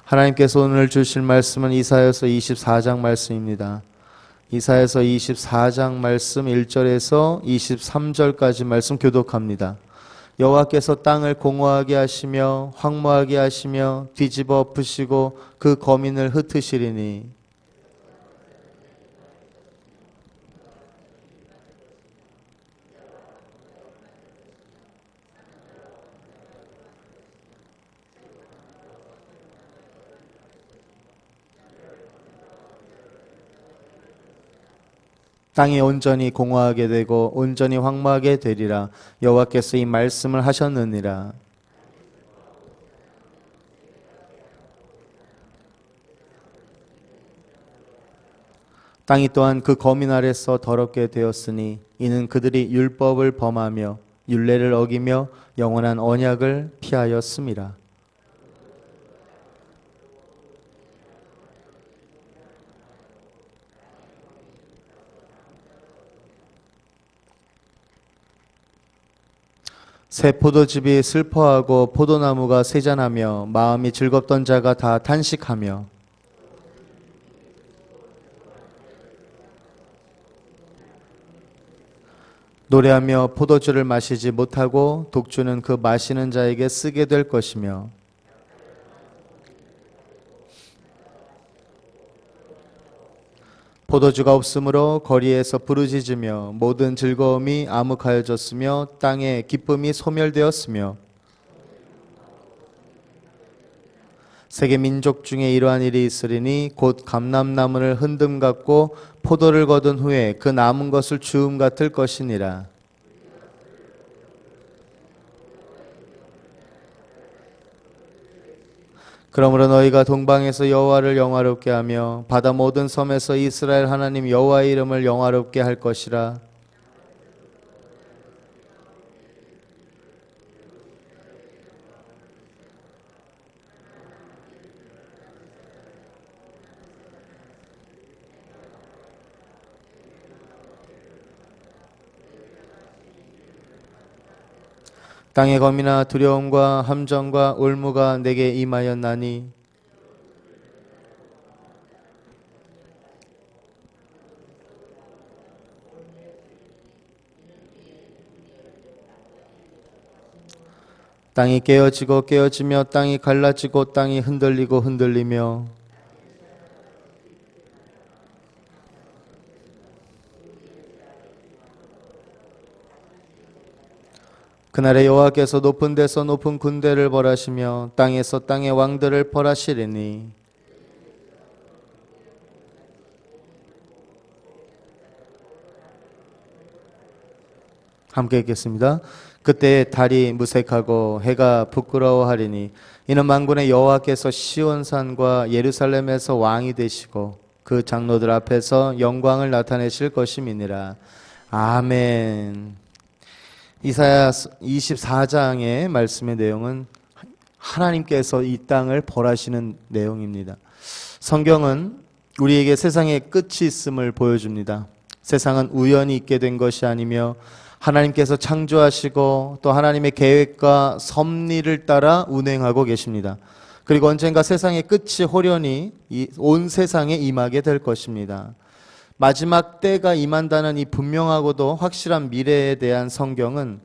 하나님께서 오늘 주실 말씀은 이사야서 24장 말씀입니다. 이사야서 24장 말씀 1절에서 23절까지 말씀 교독합니다. 여호와께서 땅을 공허하게 하시며 황무하게 하시며 뒤집어 엎으시고 그 거민을 흩으시리니 땅이 온전히 공허하게 되고 온전히 황무하게 되리라. 여호와께서 이 말씀을 하셨느니라. 땅이 또한 그 거민 아래서 더럽게 되었으니 이는 그들이 율법을 범하며 율례를 어기며 영원한 언약을 피하였음이라. 새 포도즙이 슬퍼하고 포도나무가 세잔하며 마음이 즐겁던 자가 다 탄식하며 노래하며 포도주를 마시지 못하고 독주는 그 마시는 자에게 쓰게 될 것이며 포도주가 없으므로 거리에서 부르짖으며 모든 즐거움이 암흑하여졌으며 땅의 기쁨이 소멸되었으며 세계 민족 중에 이러한 일이 있으리니 곧 감람나무를 흔듦 같고 포도를 거둔 후에 그 남은 것을 주움 같을 것이니라. 그러므로 너희가 동방에서 여호와를 영화롭게 하며 바다 모든 섬에서 이스라엘 하나님 여호와의 이름을 영화롭게 할 것이라. 땅의 검이나 두려움과 함정과 올무가 내게 임하였나니 땅이 깨어지고 깨어지며 땅이 갈라지고 땅이 흔들리고 흔들리며 그날에 여호와께서 높은 데서 높은 군대를 벌하시며 땅에서 땅의 왕들을 벌하시리니 함께 읽겠습니다. 그때 달이 무색하고 해가 부끄러워하리니 이는 만군의 여호와께서 시온산과 예루살렘에서 왕이 되시고 그 장로들 앞에서 영광을 나타내실 것임이니라. 아멘. 이사야 24장의 말씀의 내용은 하나님께서 이 땅을 벌하시는 내용입니다. 성경은 우리에게 세상의 끝이 있음을 보여줍니다. 세상은 우연히 있게 된 것이 아니며 하나님께서 창조하시고 또 하나님의 계획과 섭리를 따라 운행하고 계십니다. 그리고 언젠가 세상의 끝이 호련히 온 세상에 임하게 될 것입니다. 마지막 때가 임한다는 이 분명하고도 확실한 미래에 대한 성경은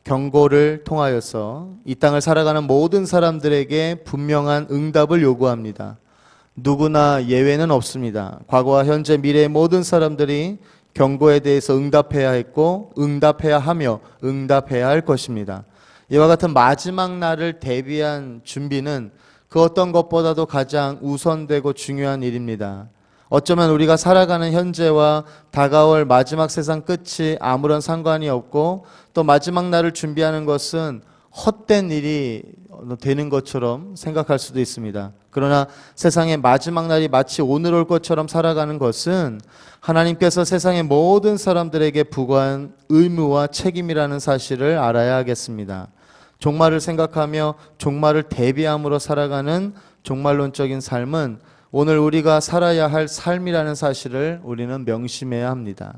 경고를 통하여서 이 땅을 살아가는 모든 사람들에게 분명한 응답을 요구합니다. 누구나 예외는 없습니다. 과거와 현재 미래의 모든 사람들이 경고에 대해서 응답해야 했고 응답해야 하며 응답해야 할 것입니다. 이와 같은 마지막 날을 대비한 준비는 그 어떤 것보다도 가장 우선되고 중요한 일입니다. 어쩌면 우리가 살아가는 현재와 다가올 마지막 세상 끝이 아무런 상관이 없고 또 마지막 날을 준비하는 것은 헛된 일이 되는 것처럼 생각할 수도 있습니다. 그러나 세상의 마지막 날이 마치 오늘 올 것처럼 살아가는 것은 하나님께서 세상의 모든 사람들에게 부과한 의무와 책임이라는 사실을 알아야 하겠습니다. 종말을 생각하며 종말을 대비함으로 살아가는 종말론적인 삶은 오늘 우리가 살아야 할 삶이라는 사실을 우리는 명심해야 합니다.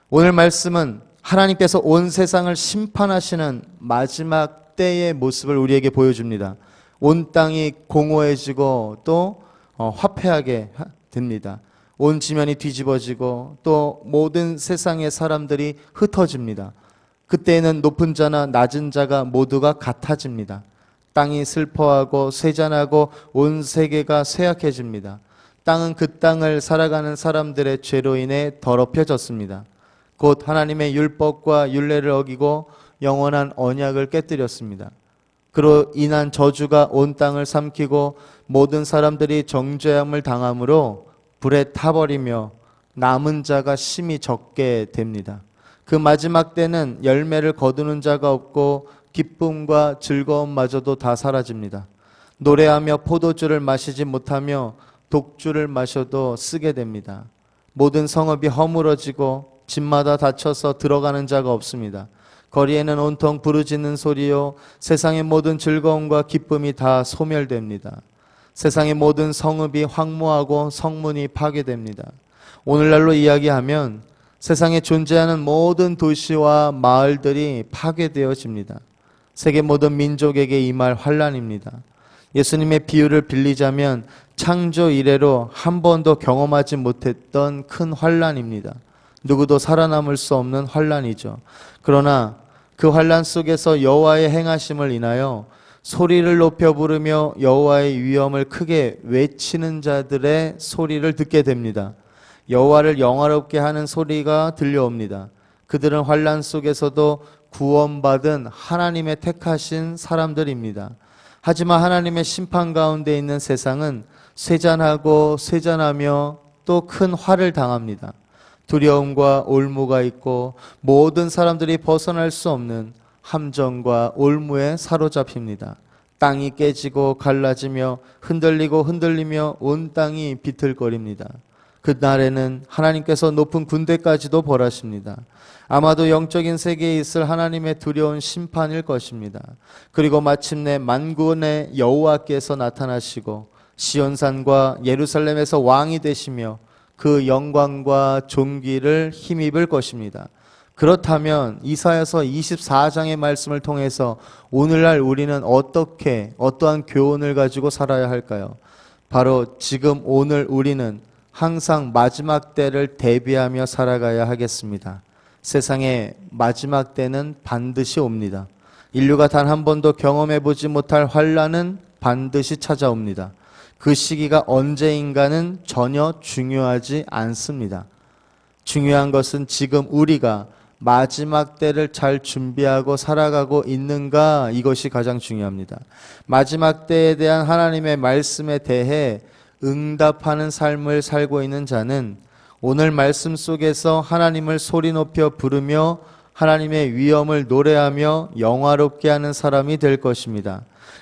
오늘 말씀은 하나님께서 온 세상을 심판하시는 마지막 때의 모습을 우리에게 보여줍니다. 온 땅이 공허해지고 또 화폐하게 됩니다. 온 지면이 뒤집어지고 또 모든 세상의 사람들이 흩어집니다. 그때에는 높은 자나 낮은 자가 모두가 같아집니다. 땅이 슬퍼하고 쇠잔하고 온 세계가 쇠약해집니다. 땅은 그 땅을 살아가는 사람들의 죄로 인해 더럽혀졌습니다. 곧 하나님의 율법과 율례를 어기고 영원한 언약을 깨뜨렸습니다. 그로 인한 저주가 온 땅을 삼키고 모든 사람들이 정죄함을 당함으로 불에 타버리며 남은 자가 심히 적게 됩니다. 그 마지막 때는 열매를 거두는 자가 없고 기쁨과 즐거움마저도 다 사라집니다. 노래하며 포도주를 마시지 못하며 독주를 마셔도 쓰게 됩니다. 모든 성읍이 허물어지고 집마다 닫혀서 들어가는 자가 없습니다. 거리에는 온통 부르짖는 소리요 세상의 모든 즐거움과 기쁨이 다 소멸됩니다. 세상의 모든 성읍이 황무하고 성문이 파괴됩니다. 오늘날로 이야기하면 세상에 존재하는 모든 도시와 마을들이 파괴되어집니다. 세계 모든 민족에게 임할 환난입니다. 예수님의 비유를 빌리자면 창조 이래로 한 번도 경험하지 못했던 큰 환난입니다. 누구도 살아남을 수 없는 환난이죠. 그러나 그 환난 속에서 여호와의 행하심을 인하여 소리를 높여 부르며 여호와의 위엄을 크게 외치는 자들의 소리를 듣게 됩니다. 여호와를 영화롭게 하는 소리가 들려옵니다. 그들은 환난 속에서도 구원받은 하나님의 택하신 사람들입니다. 하지만 하나님의 심판 가운데 있는 세상은 쇠잔하고 쇠잔하며 또 큰 화를 당합니다. 두려움과 올무가 있고 모든 사람들이 벗어날 수 없는 함정과 올무에 사로잡힙니다. 땅이 깨지고 갈라지며 흔들리며 온 땅이 비틀거립니다. 그날에는 하나님께서 높은 군대까지도 벌하십니다. 아마도 영적인 세계에 있을 하나님의 두려운 심판일 것입니다. 그리고 마침내 만군의 여호와께서 나타나시고 시온산과 예루살렘에서 왕이 되시며 그 영광과 존귀를 힘입을 것입니다. 그렇다면 이사야서 24장의 말씀을 통해서 오늘날 우리는 어떠한 교훈을 가지고 살아야 할까요? 바로 지금 오늘 우리는 항상 마지막 때를 대비하며 살아가야 하겠습니다. 세상의 마지막 때는 반드시 옵니다. 인류가 단 한 번도 경험해보지 못할 환난은 반드시 찾아옵니다. 그 시기가 언제인가는 전혀 중요하지 않습니다. 중요한 것은 지금 우리가 마지막 때를 잘 준비하고 살아가고 있는가, 이것이 가장 중요합니다. 마지막 때에 대한 하나님의 말씀에 대해 응답하는 삶을 살고 있는 자는 오늘 말씀 속에서 하나님을 소리 높여 부르며 하나님의 위엄을 노래하며 영화롭게 하는 사람이 될 것입니다.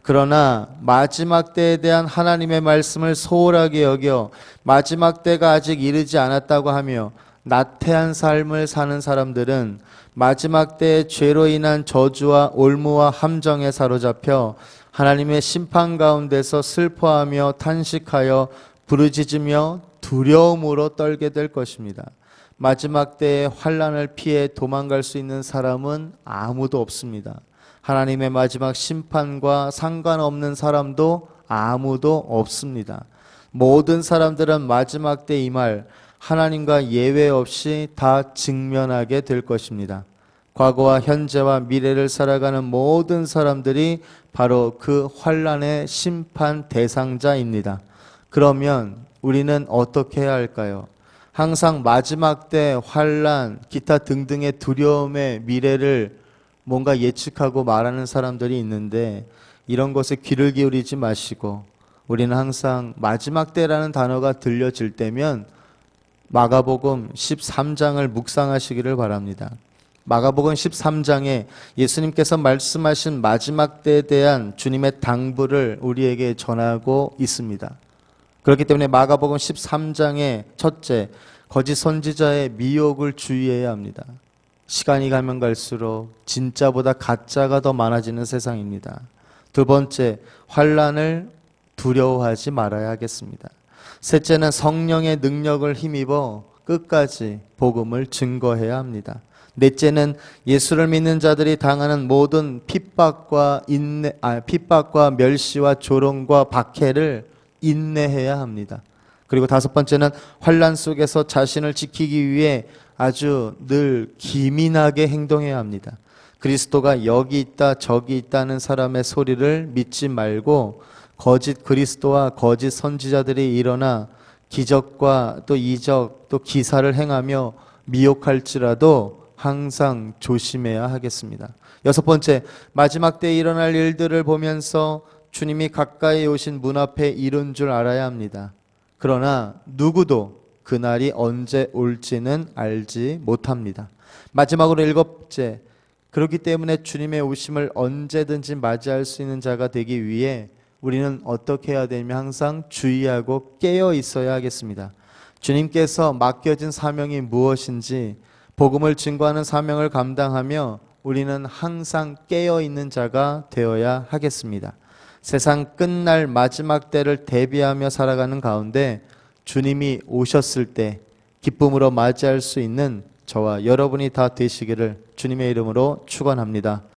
그러나 마지막 때에 대한 하나님의 말씀을 소홀하게 여겨 마지막 때가 아직 이르지 않았다고 하며 나태한 삶을 사는 사람들은 마지막 때의 죄로 인한 저주와 올무와 함정에 사로잡혀 하나님의 심판 가운데서 슬퍼하며 탄식하여 부르짖으며 두려움으로 떨게 될 것입니다. 마지막 때의 환난을 피해 도망갈 수 있는 사람은 아무도 없습니다. 하나님의 마지막 심판과 상관없는 사람도 아무도 없습니다. 모든 사람들은 마지막 때 임할 하나님과 예외 없이 다 직면하게 될 것입니다. 과거와 현재와 미래를 살아가는 모든 사람들이 바로 그 환난의 심판 대상자입니다. 그러면 우리는 어떻게 해야 할까요? 항상 마지막 때 환난, 기타 등등의 두려움의 미래를 뭔가 예측하고 말하는 사람들이 있는데 이런 것에 귀를 기울이지 마시고 우리는 항상 마지막 때라는 단어가 들려질 때면 마가복음 13장을 묵상하시기를 바랍니다. 마가복음 13장에 예수님께서 말씀하신 마지막 때에 대한 주님의 당부를 우리에게 전하고 있습니다. 그렇기 때문에 마가복음 13장의 첫째, 거짓 선지자의 미혹을 주의해야 합니다. 시간이 가면 갈수록 진짜보다 가짜가 더 많아지는 세상입니다. 두 번째, 환난을 두려워하지 말아야 하겠습니다. 셋째는 성령의 능력을 힘입어 끝까지 복음을 증거해야 합니다. 넷째는 예수를 믿는 자들이 당하는 모든 핍박과 멸시와 조롱과 박해를 인내해야 합니다. 그리고 다섯 번째는 환난 속에서 자신을 지키기 위해 아주 늘 기민하게 행동해야 합니다. 그리스도가 여기 있다 저기 있다는 사람의 소리를 믿지 말고 거짓 그리스도와 거짓 선지자들이 일어나 기적과 또 이적 또 기사를 행하며 미혹할지라도 항상 조심해야 하겠습니다. 여섯 번째, 마지막 때에 일어날 일들을 보면서 주님이 가까이 오신 문 앞에 이른 줄 알아야 합니다. 그러나 누구도 그날이 언제 올지는 알지 못합니다. 마지막으로 일곱째, 그렇기 때문에 주님의 오심을 언제든지 맞이할 수 있는 자가 되기 위해 우리는 어떻게 해야 되냐면 항상 주의하고 깨어 있어야 하겠습니다. 주님께서 맡겨진 사명이 무엇인지 복음을 증거하는 사명을 감당하며 우리는 항상 깨어 있는 자가 되어야 하겠습니다. 세상 끝날 마지막 때를 대비하며 살아가는 가운데 주님이 오셨을 때 기쁨으로 맞이할 수 있는 저와 여러분이 다 되시기를 주님의 이름으로 축원합니다.